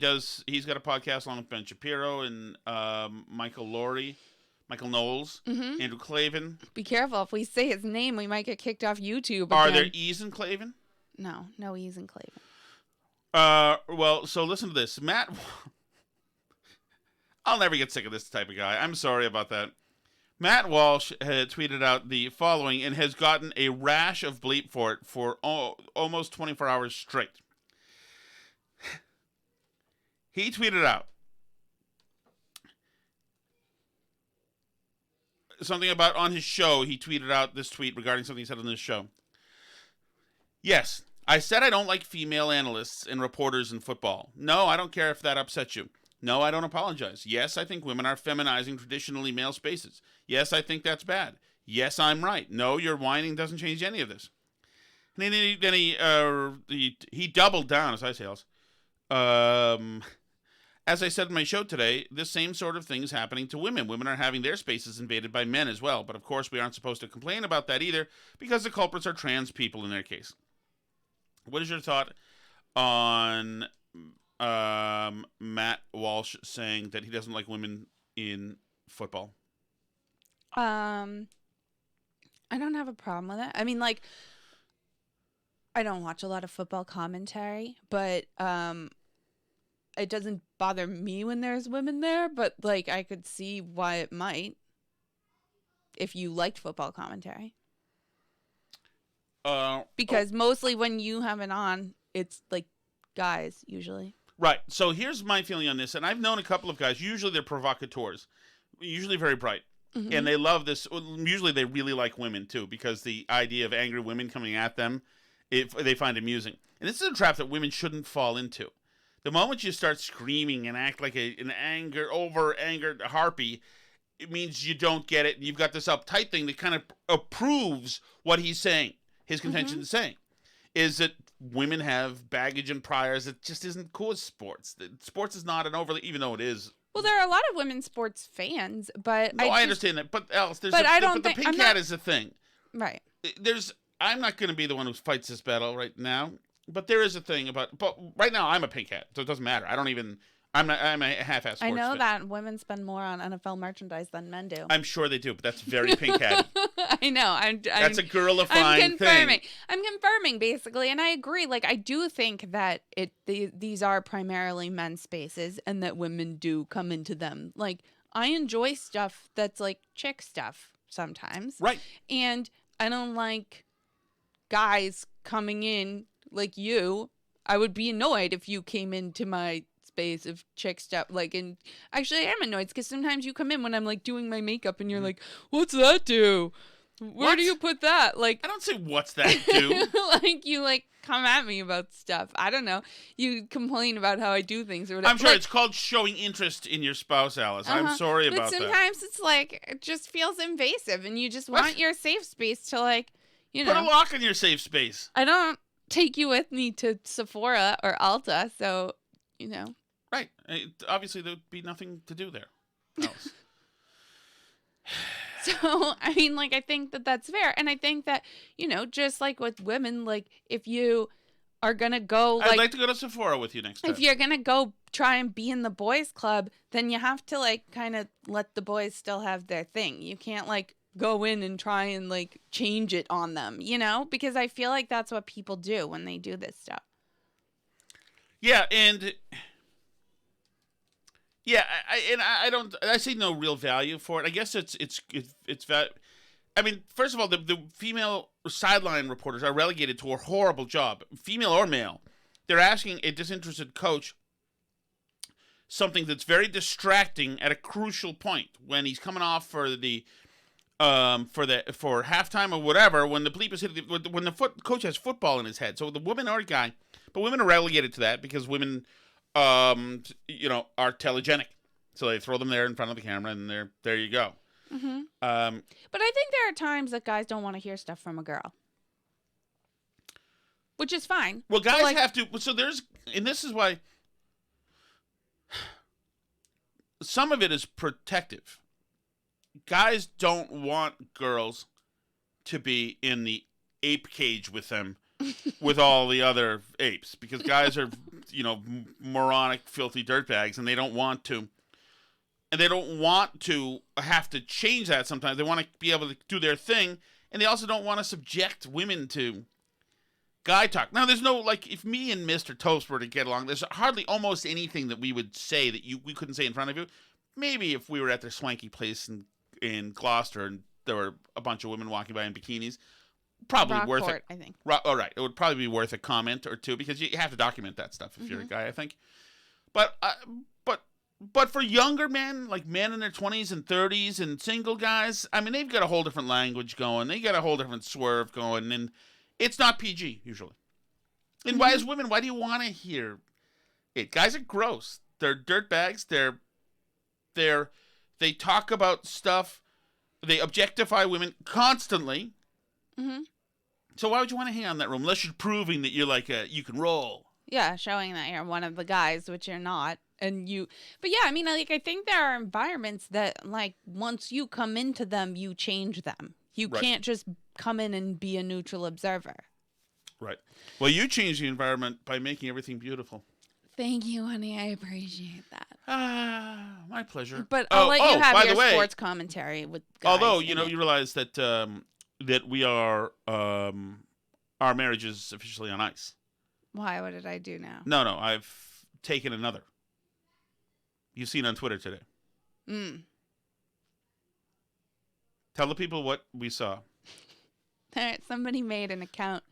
[SPEAKER 6] got a podcast along with Ben Shapiro and Michael Knowles, Andrew Clavin.
[SPEAKER 7] Be careful. If we say his name, we might get kicked off YouTube.
[SPEAKER 6] Are
[SPEAKER 7] again.
[SPEAKER 6] there E's in Clavin?
[SPEAKER 7] No E's in Clavin.
[SPEAKER 6] Well, so listen to this. I'll never get sick of this type of guy. I'm sorry about that. Matt Walsh had tweeted out the following and has gotten a rash of bleep for it for almost 24 hours straight. He tweeted out something about on his show. He tweeted out this tweet regarding something he said on this show. Yes, I said I don't like female analysts and reporters in football. No, I don't care if that upsets you. No, I don't apologize. Yes, I think women are feminizing traditionally male spaces. Yes, I think that's bad. Yes, I'm right. No, your whining doesn't change any of this. And then he doubled down, as I say, Alice. As I said in my show today, this same sort of thing is happening to women. Women are having their spaces invaded by men as well. But of course, we aren't supposed to complain about that either, because the culprits are trans people in their case. What is your thought on Matt Walsh saying that he doesn't like women in football?
[SPEAKER 7] I don't have a problem with it. I mean, like, I don't watch a lot of football commentary, but it doesn't bother me when there's women there, but like I could see why it might if you liked football commentary. Because mostly when you have it on, it's like guys usually.
[SPEAKER 6] Right. So here's my feeling on this, and I've known a couple of guys. Usually they're provocateurs, usually very bright, and they love this. Usually they really like women too, because the idea of angry women coming at them, they find amusing. And this is a trap that women shouldn't fall into. The moment you start screaming and act like an over-angered harpy, it means you don't get it. You've got this uptight thing that kind of approves what he's saying. His contention is saying is that women have baggage and priors that just isn't cool as sports. Sports is not an overly, even though it is.
[SPEAKER 7] Well, there are a lot of women's sports fans, but
[SPEAKER 6] I understand that. But Alice, the pink hat is the thing.
[SPEAKER 7] Right.
[SPEAKER 6] I'm not going to be the one who fights this battle right now. But there is a thing about. But right now, I'm a pink hat, so it doesn't matter. I'm a half-ass sports
[SPEAKER 7] I know
[SPEAKER 6] fan.
[SPEAKER 7] that women spend more on NFL merchandise than men do.
[SPEAKER 6] I'm sure they do, but that's very pink-hatted.
[SPEAKER 7] I know.
[SPEAKER 6] That's a girlifying thing.
[SPEAKER 7] I'm confirming, basically, and I agree. Like, I do think that these are primarily men's spaces, and that women do come into them. Like, I enjoy stuff that's like chick stuff sometimes,
[SPEAKER 6] Right?
[SPEAKER 7] And I don't like guys coming in like you. I would be annoyed if you came into my space of chick stuff. Like, and actually, I am annoyed because sometimes you come in when I'm like doing my makeup, and you're like, "What's that do? Where do you put that?" Like,
[SPEAKER 6] I don't say what's that do.
[SPEAKER 7] like you like come at me about stuff. I don't know. You complain about how I do things or whatever.
[SPEAKER 6] I'm sure
[SPEAKER 7] Like,
[SPEAKER 6] it's called showing interest in your spouse, Alice. I'm sorry about
[SPEAKER 7] but
[SPEAKER 6] that.
[SPEAKER 7] sometimes it's like it just feels invasive, and you just want your safe space to like, you know.
[SPEAKER 6] Put a lock on your safe space.
[SPEAKER 7] I don't take you with me to Sephora or Ulta, so you know.
[SPEAKER 6] Right. Obviously, there'd be nothing to do there. Alice.
[SPEAKER 7] So, I mean, like, I think that that's fair. And I think that, you know, just like with women, like, if you are going to go,
[SPEAKER 6] I'd like to go to Sephora with you next time.
[SPEAKER 7] if you're going to go try and be in the boys club, then you have to, like, kind of let the boys still have their thing. You can't, like, go in and try and, like, change it on them, you know? Because I feel like that's what people do when they do this stuff.
[SPEAKER 6] Yeah, and... Yeah, I see no real value for it. I guess it's I mean, first of all, the female sideline reporters are relegated to a horrible job, female or male. They're asking a disinterested coach something that's very distracting at a crucial point when he's coming off for halftime or whatever. When the bleep is hitting, when the coach has football in his head. So the woman or guy, but women are relegated to that because women. You know, are telegenic, so they throw them there in front of the camera, and there you go.
[SPEAKER 7] Mm-hmm. But I think there are times that guys don't want to hear stuff from a girl, which is fine.
[SPEAKER 6] Well, guys have to. So and this is why some of it is protective. Guys don't want girls to be in the ape cage with them. With all the other apes, because guys are, you know, moronic, filthy dirtbags, and they don't want to have to change that sometimes. They want to be able to do their thing, and they also don't want to subject women to guy talk. Now, there's no, like, if me and Mr. Toast were to get along, there's hardly almost anything that we would say that we couldn't say in front of you. Maybe if we were at their swanky place in Gloucester and there were a bunch of women walking by in bikinis. Probably
[SPEAKER 7] Rockport,
[SPEAKER 6] worth it.
[SPEAKER 7] I think.
[SPEAKER 6] All right, it would probably be worth a comment or two because you have to document that stuff if you're a guy, I think. But for younger men, like men in their 20s and 30s and single guys, I mean, they've got a whole different language going. They got a whole different swerve going, and it's not PG usually. And why, as women, why do you want to hear it? Guys are gross. They're dirtbags. They talk about stuff. They objectify women constantly.
[SPEAKER 7] Mm-hmm.
[SPEAKER 6] So why would you want to hang on that room unless you're proving that you're like you can roll?
[SPEAKER 7] Yeah, showing that you're one of the guys, which you're not. But yeah, I mean, like, I think there are environments that, like, once you come into them, you change them. You can't just come in and be a neutral observer.
[SPEAKER 6] Right. Well, you change the environment by making everything beautiful.
[SPEAKER 7] Thank you, honey. I appreciate that.
[SPEAKER 6] My pleasure.
[SPEAKER 7] But I'll let you have your
[SPEAKER 6] way,
[SPEAKER 7] sports commentary with guys.
[SPEAKER 6] Although, you realize that that we are our marriage is officially on ice.
[SPEAKER 7] Why? What did I do now?
[SPEAKER 6] No, I've taken another. You've seen on Twitter today. Tell the people what we saw.
[SPEAKER 7] Somebody made an account.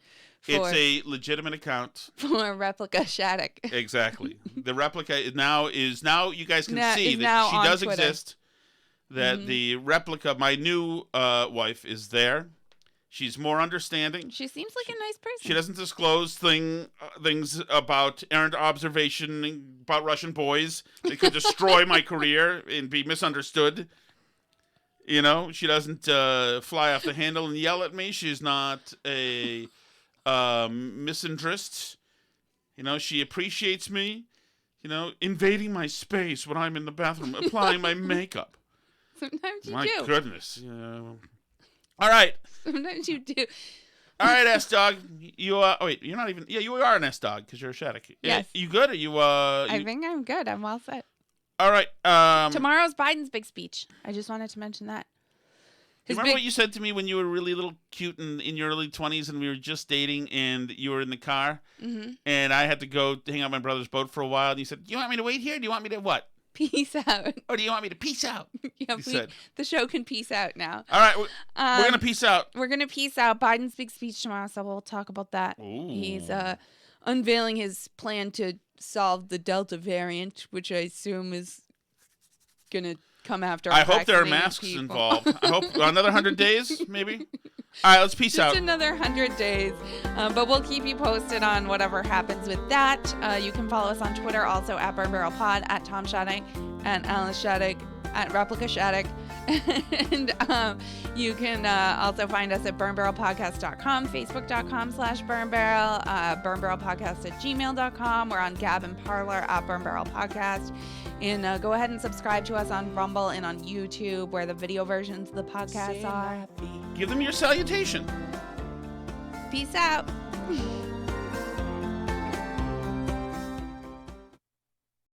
[SPEAKER 6] It's a legitimate account
[SPEAKER 7] for Replica Shattuck.
[SPEAKER 6] Exactly. The replica is now you guys can see that she does
[SPEAKER 7] Twitter.
[SPEAKER 6] exist. That the replica, my new wife, is there. She's more understanding.
[SPEAKER 7] She seems like a nice person.
[SPEAKER 6] She doesn't disclose things about errant observation about Russian boys that could destroy my career and be misunderstood. You know, she doesn't fly off the handle and yell at me. She's not a misinterest. You know, she appreciates me, invading my space when I'm in the bathroom, applying my makeup.
[SPEAKER 7] Sometimes you do.
[SPEAKER 6] My goodness. All right.
[SPEAKER 7] Sometimes you do.
[SPEAKER 6] All right, S Dog. You oh wait, you're not even. Yeah, you are an S Dog because you're a Shattuck.
[SPEAKER 7] Yes.
[SPEAKER 6] You good? Are you?
[SPEAKER 7] I think I'm good. I'm all set.
[SPEAKER 6] All right.
[SPEAKER 7] Tomorrow's Biden's big speech. I just wanted to mention that.
[SPEAKER 6] Remember what you said to me when you were really little cute and in your early 20s and we were just dating and you were in the car and I had to go hang out on my brother's boat for a while and you said, do you want me to wait here? Do you want me to what?
[SPEAKER 7] Peace out.
[SPEAKER 6] Or do you want me to peace out?
[SPEAKER 7] Yeah, the show can peace out now.
[SPEAKER 6] All right. We're going to peace out.
[SPEAKER 7] We're going to peace out. Biden's big speech tomorrow, so we'll talk about that.
[SPEAKER 6] Ooh.
[SPEAKER 7] He's unveiling his plan to solve the Delta variant, which I assume is going to come after.
[SPEAKER 6] I hope there are masks involved. I hope another 100 days, maybe. All right, let's peace out.
[SPEAKER 7] Just another 100 days. But we'll keep you posted on whatever happens with that. You can follow us on Twitter, also at Burn Barrel Pod, at Tom Shattuck, and Alice Shattuck, at Replica Shattuck. And you can also find us at burnbarrelpodcast.com, facebook.com/burnbarrel, burnbarrelpodcast@gmail.com. We're on Gab and Parler at Burn Barrel Podcast. And go ahead and subscribe to us on Rumble and on YouTube, where the video versions of the podcasts are.
[SPEAKER 6] Give them your salutation.
[SPEAKER 7] Peace out.